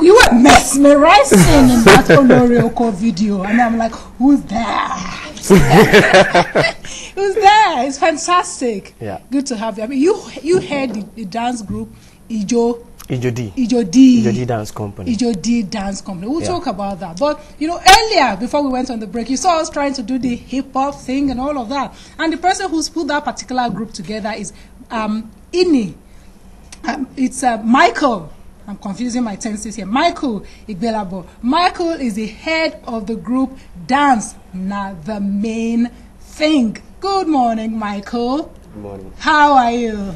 You were mesmerizing in that Olorioko video, and I'm like, who's that? Who's there? It's fantastic. Yeah. Good to have you. I mean, you heard the dance group Ijo D Dance Company. Ijo D Dance Company. We'll talk about that. But you know, earlier before we went on the break, you saw us trying to do the hip hop thing and all of that. And the person who's put that particular group together is Ini. It's Michael. I'm confusing my tenses here. Michael Igbelabo. Michael is the head of the group Dance, not the main thing. Good morning, Michael. Good morning. How are you?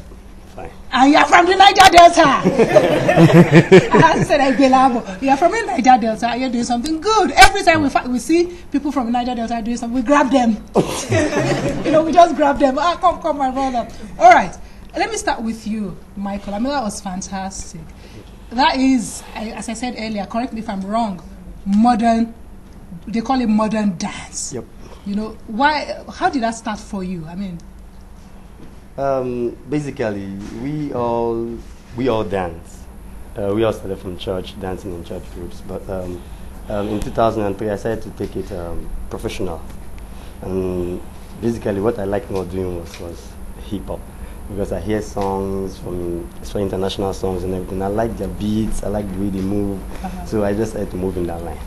Fine. And you're from the Niger Delta. I said Igbelabo. You're from the Niger Delta. You're doing something good. Every time we see people from the Niger Delta doing something, we grab them. You know, we just grab them. Ah, come, my brother. All right. Let me start with you, Michael. I mean, that was fantastic. That is, as I said earlier, correct me if I'm wrong, modern, they call it modern dance. Yep. You know, how did that start for you? I mean, basically, we all dance. We all started from church, dancing in church groups. But in 2003, I decided to take it professional. And basically, what I liked more doing was hip hop. Because I hear songs from international songs and everything. I like their beats, I like the way they move. So I just had to move in that line.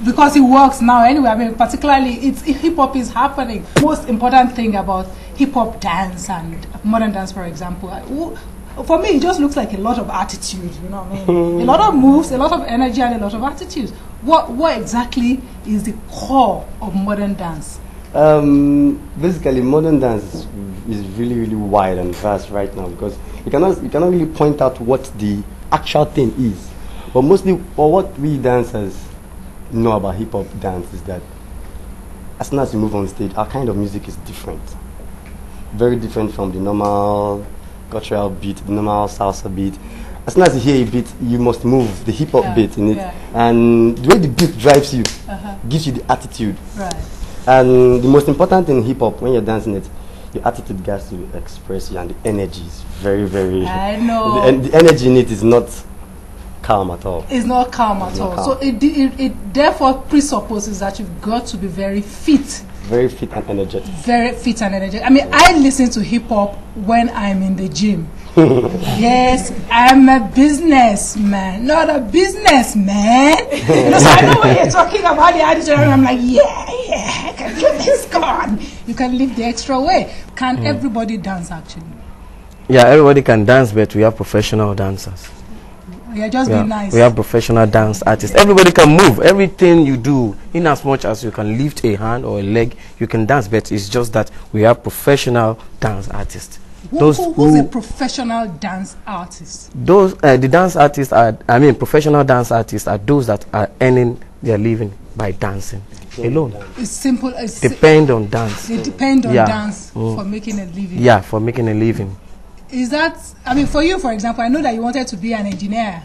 Because it works now anyway. I mean, particularly, hip hop is happening. Most important thing about hip hop dance and modern dance, for example, for me, it just looks like a lot of attitude. You know what I mean? A lot of moves, a lot of energy, and a lot of attitudes. What exactly is the core of modern dance? Basically, modern dance is really, really wide and vast right now because you cannot really point out what the actual thing is. But mostly, what we dancers know about hip hop dance is that as soon as you move on stage, our kind of music is different, very different from the normal cultural beat, the normal salsa beat. As soon as you hear a beat, you must move the hip hop beat in it, and the way the beat drives you gives you the attitude. Right. And the most important thing in hip hop, when you're dancing it, your attitude has to express you, and the energy is very, very. I know. And the energy in it is not calm at all. It's not calm at all. So it therefore presupposes that you've got to be very fit. Very fit and energetic. Very fit and energetic. I mean, I listen to hip hop when I'm in the gym. Yes, I'm a businessman, not a businessman. You know, so I know when you're talking about the attitude, and I'm like, yeah, I can do this. Come on, you can live the extra way. Can everybody dance actually? Yeah, everybody can dance, but we have professional dancers. Yeah, just be nice. We have professional dance artists. Everybody can move. Everything you do, in as much as you can lift a hand or a leg, you can dance. But it's just that we have professional dance artists. Who's a professional dance artist? Those the dance artists are. I mean, professional dance artists are those that are earning their living by dancing alone. It's simple. Depend on dance. They depend on dance for making a living. Yeah, for making a living. Is that, I mean, for you, for example, I know that you wanted to be an engineer.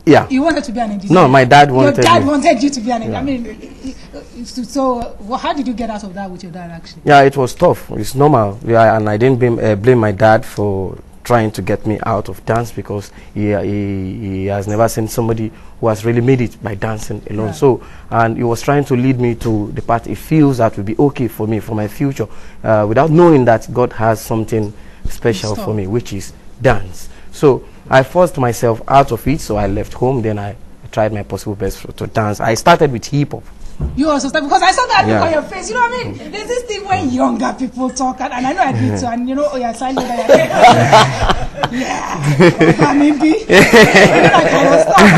Yeah. You wanted to be an engineer. No, my dad wanted Your dad wanted you to be an engineer. I mean, so how did you get out of that with your dad, actually? Yeah, it was tough. It's normal. Yeah, and I didn't blame my dad for trying to get me out of dance because he has never seen somebody who has really made it by dancing alone. Right. So, and he was trying to lead me to the path he feels that would be okay for me, for my future, without knowing that God has something special for me, which is dance. So I forced myself out of it, so I left home. Then I tried my possible best to dance. I started with hip hop. You also started, because I saw that look on your face. You know what I mean? There's this thing when younger people talk, and I know I did too. And you know, oh yeah, silent. Yeah, maybe. Like I was talking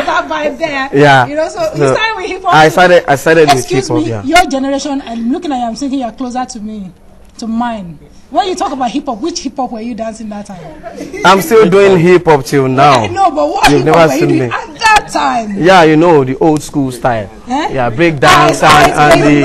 that vibe there. Yeah. You know, so you started with hip hop. I started with hip hop. Excuse me, your generation. I'm looking at you. I'm thinking you're closer to me, to mine. When you talk about hip hop, which hip hop were you dancing that time? I'm still doing hip hop till now. I know, but what You've hip hop never were you seen doing me at that time? Yeah, you know, the old school style. Yeah, break dance and the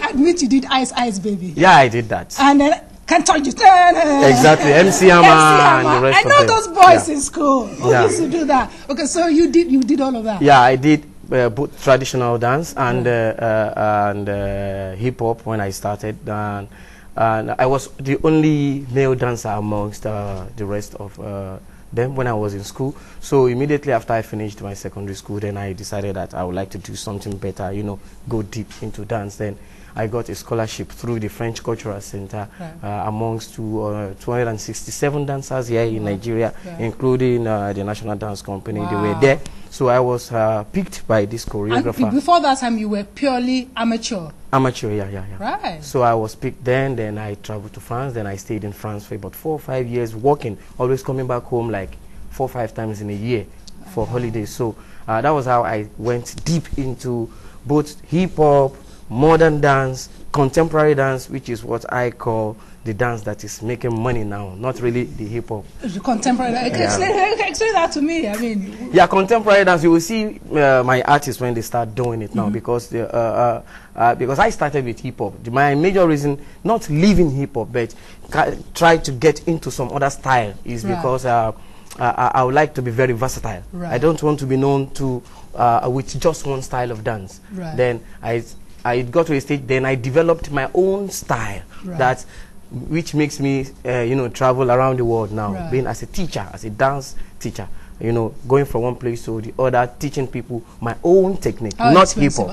Admit you did Ice Baby. Yeah, I did that. And then Can't Touch You. Exactly, MC Hammer and the rest I know of those boys in school who used to do that. Okay, so you did all of that. Yeah, I did. Both traditional dance and hip hop when I started, and I was the only male dancer amongst the rest of them when I was in school. So immediately after I finished my secondary school, then I decided that I would like to do something better, you know, go deep into dance. Then I got a scholarship through the French Cultural Center, amongst 267 dancers here in Nigeria, including the National Dance Company. They were there. So I was picked by this choreographer. And before that time, you were purely amateur? Amateur, yeah. Right. So I was picked then I traveled to France, then I stayed in France for about 4 or 5 years working, always coming back home like 4 or 5 times in a year for holidays. So that was how I went deep into both hip-hop, modern dance, contemporary dance, which is what I call the dance that is making money now, not really the hip-hop. The contemporary dance. Explain that to me. I mean, yeah, contemporary dance. You will see my artists when they start doing it now, because I started with hip-hop. My major reason not leaving hip-hop but try to get into some other style is because I would like to be very versatile. I don't want to be known to with just one style of dance. Then I got to a stage, then I developed my own style which makes me you know, travel around the world now, being as a teacher, as a dance teacher, you know, going from one place to the other, teaching people my own technique, not hip-hop.